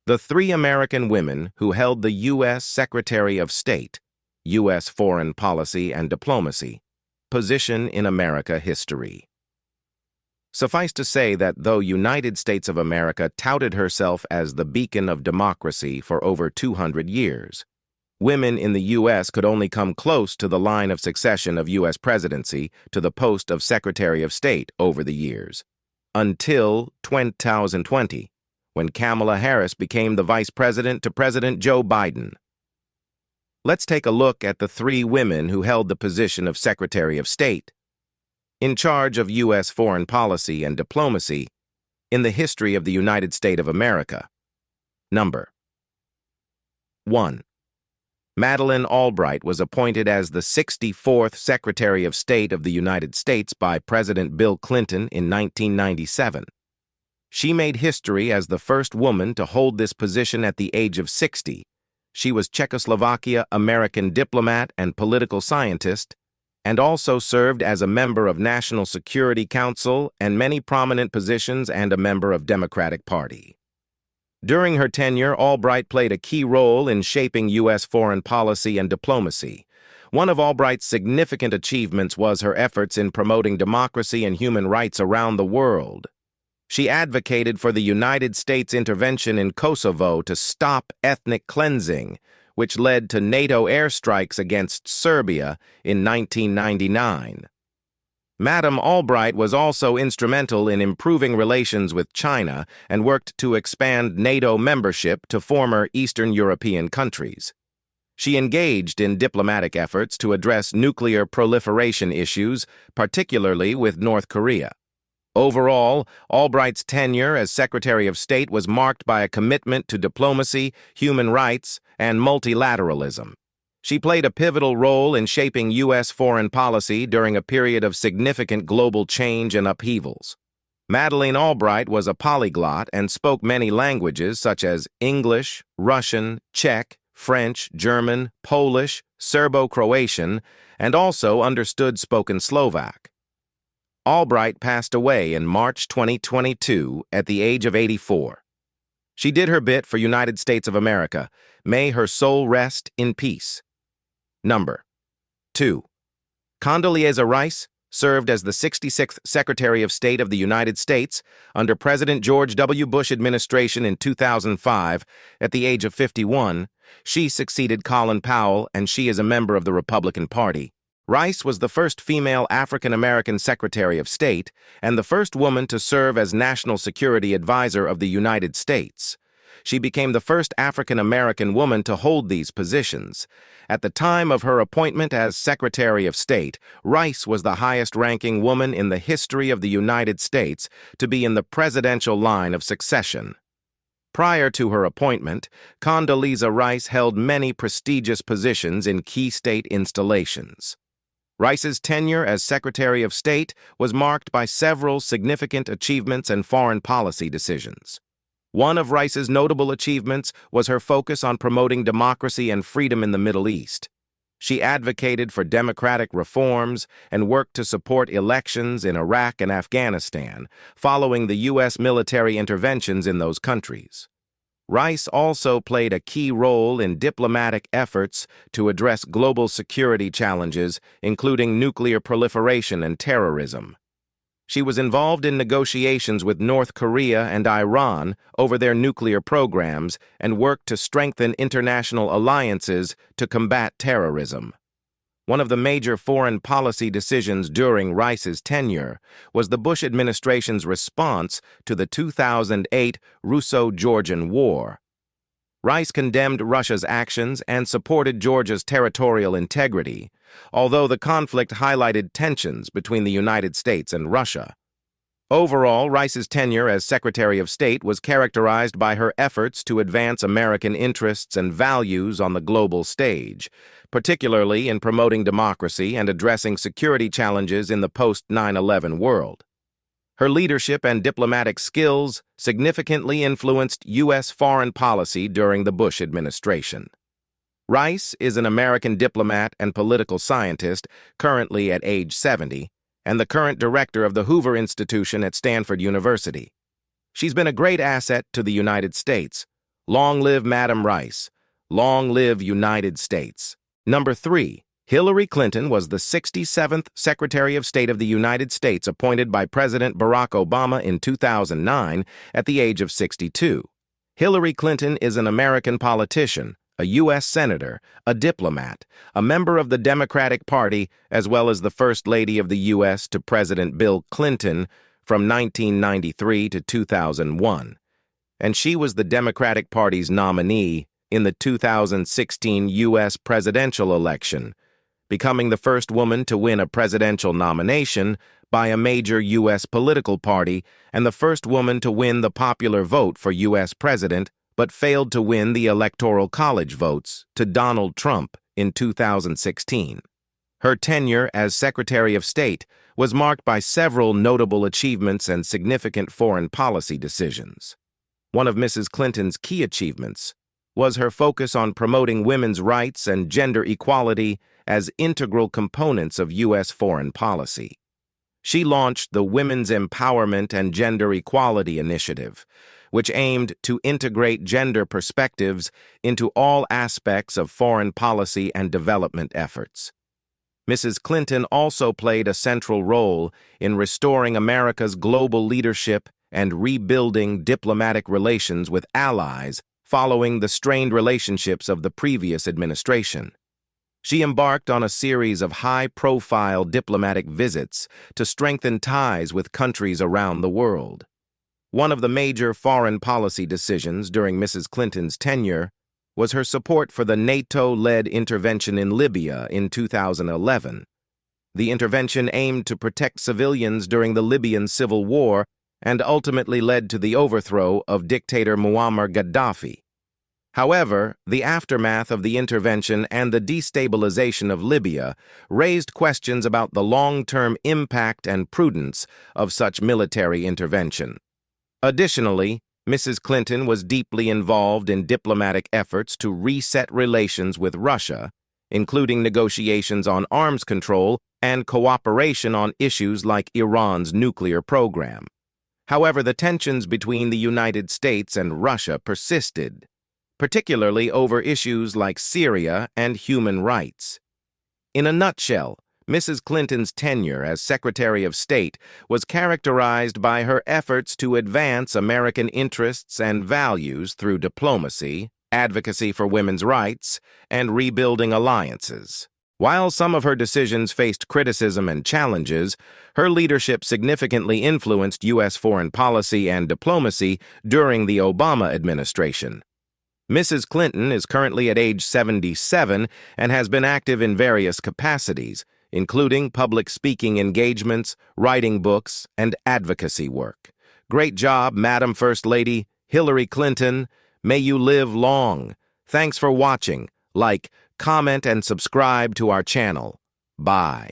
The three American women who held the U.S. Secretary of State, U.S. Foreign Policy and Diplomacy, position in America history. Suffice to say that though United States of America touted herself as the beacon of democracy for over 200 years, women in the U.S. could only come close to the line of succession of U.S. presidency to the post of Secretary of State over the years, until 2020, when Kamala Harris became the vice president to President Joe Biden. Let's take a look at the three women who held the position of Secretary of State, in charge of U.S. foreign policy and diplomacy, in the history of the United States of America. Number 1. Madeleine Albright was appointed as the 64th Secretary of State of the United States by President Bill Clinton in 1997. She made history as the first woman to hold this position at the age of 60. She was Czechoslovakia-American diplomat and political scientist, and also served as a member of National Security Council and many prominent positions and a member of Democratic Party. During her tenure, Albright played a key role in shaping U.S. foreign policy and diplomacy. One of Albright's significant achievements was her efforts in promoting democracy and human rights around the world. She advocated for the United States intervention in Kosovo to stop ethnic cleansing, which led to NATO airstrikes against Serbia in 1999. Madame Albright was also instrumental in improving relations with China and worked to expand NATO membership to former Eastern European countries. She engaged in diplomatic efforts to address nuclear proliferation issues, particularly with North Korea. Overall, Albright's tenure as Secretary of State was marked by a commitment to diplomacy, human rights, and multilateralism. She played a pivotal role in shaping U.S. foreign policy during a period of significant global change and upheavals. Madeleine Albright was a polyglot and spoke many languages such as English, Russian, Czech, French, German, Polish, Serbo-Croatian, and also understood spoken Slovak. Albright passed away in March 2022 at the age of 84. She did her bit for United States of America. May her soul rest in peace. Number 2. Condoleezza Rice served as the 66th Secretary of State of the United States under President George W. Bush administration in 2005. At the age of 51, she succeeded Colin Powell, and she is a member of the Republican Party. Rice was the first female African-American Secretary of State and the first woman to serve as National Security Advisor of the United States. She became the first African-American woman to hold these positions. At the time of her appointment as Secretary of State, Rice was the highest-ranking woman in the history of the United States to be in the presidential line of succession. Prior to her appointment, Condoleezza Rice held many prestigious positions in key state installations. Rice's tenure as Secretary of State was marked by several significant achievements and foreign policy decisions. One of Rice's notable achievements was her focus on promoting democracy and freedom in the Middle East. She advocated for democratic reforms and worked to support elections in Iraq and Afghanistan, following the U.S. military interventions in those countries. Rice also played a key role in diplomatic efforts to address global security challenges, including nuclear proliferation and terrorism. She was involved in negotiations with North Korea and Iran over their nuclear programs and worked to strengthen international alliances to combat terrorism. One of the major foreign policy decisions during Rice's tenure was the Bush administration's response to the 2008 Russo-Georgian War. Rice condemned Russia's actions and supported Georgia's territorial integrity, although the conflict highlighted tensions between the United States and Russia. Overall, Rice's tenure as Secretary of State was characterized by her efforts to advance American interests and values on the global stage, particularly in promoting democracy and addressing security challenges in the post-9/11 world. Her leadership and diplomatic skills significantly influenced U.S. foreign policy during the Bush administration. Rice is an American diplomat and political scientist, currently at age 70, and the current director of the Hoover Institution at Stanford University. She's been a great asset to the United States, Long live Madam Rice. Long live United States. Number 3. Hillary Clinton was the 67th Secretary of State of the United States appointed by President Barack Obama in 2009 at the age of 62. Hillary Clinton is an American politician, a U.S. Senator, a diplomat, a member of the Democratic Party, as well as the First Lady of the U.S. to President Bill Clinton from 1993 to 2001. And she was the Democratic Party's nominee in the 2016 U.S. presidential election, becoming the first woman to win a presidential nomination by a major U.S. political party and the first woman to win the popular vote for U.S. president, but failed to win the Electoral College votes to Donald Trump in 2016. Her tenure as Secretary of State was marked by several notable achievements and significant foreign policy decisions. One of Mrs. Clinton's key achievements was her focus on promoting women's rights and gender equality as integral components of U.S. foreign policy. She launched the Women's Empowerment and Gender Equality Initiative, which aimed to integrate gender perspectives into all aspects of foreign policy and development efforts. Mrs. Clinton also played a central role in restoring America's global leadership and rebuilding diplomatic relations with allies following the strained relationships of the previous administration. She embarked on a series of high-profile diplomatic visits to strengthen ties with countries around the world. One of the major foreign policy decisions during Mrs. Clinton's tenure was her support for the NATO-led intervention in Libya in 2011. The intervention aimed to protect civilians during the Libyan civil war and ultimately led to the overthrow of dictator Muammar Gaddafi. However, the aftermath of the intervention and the destabilization of Libya raised questions about the long-term impact and prudence of such military intervention. Additionally, Mrs. Clinton was deeply involved in diplomatic efforts to reset relations with Russia, including negotiations on arms control and cooperation on issues like Iran's nuclear program. However, the tensions between the United States and Russia persisted, particularly over issues like Syria and human rights. In a nutshell, Mrs. Clinton's tenure as Secretary of State was characterized by her efforts to advance American interests and values through diplomacy, advocacy for women's rights, and rebuilding alliances. While some of her decisions faced criticism and challenges, her leadership significantly influenced U.S. foreign policy and diplomacy during the Obama administration. Mrs. Clinton is currently at age 77 and has been active in various capacities, including public speaking engagements, writing books, and advocacy work. Great job, Madam First Lady Hillary Clinton. May you live long. Thanks for watching. Like, comment, and subscribe to our channel. Bye.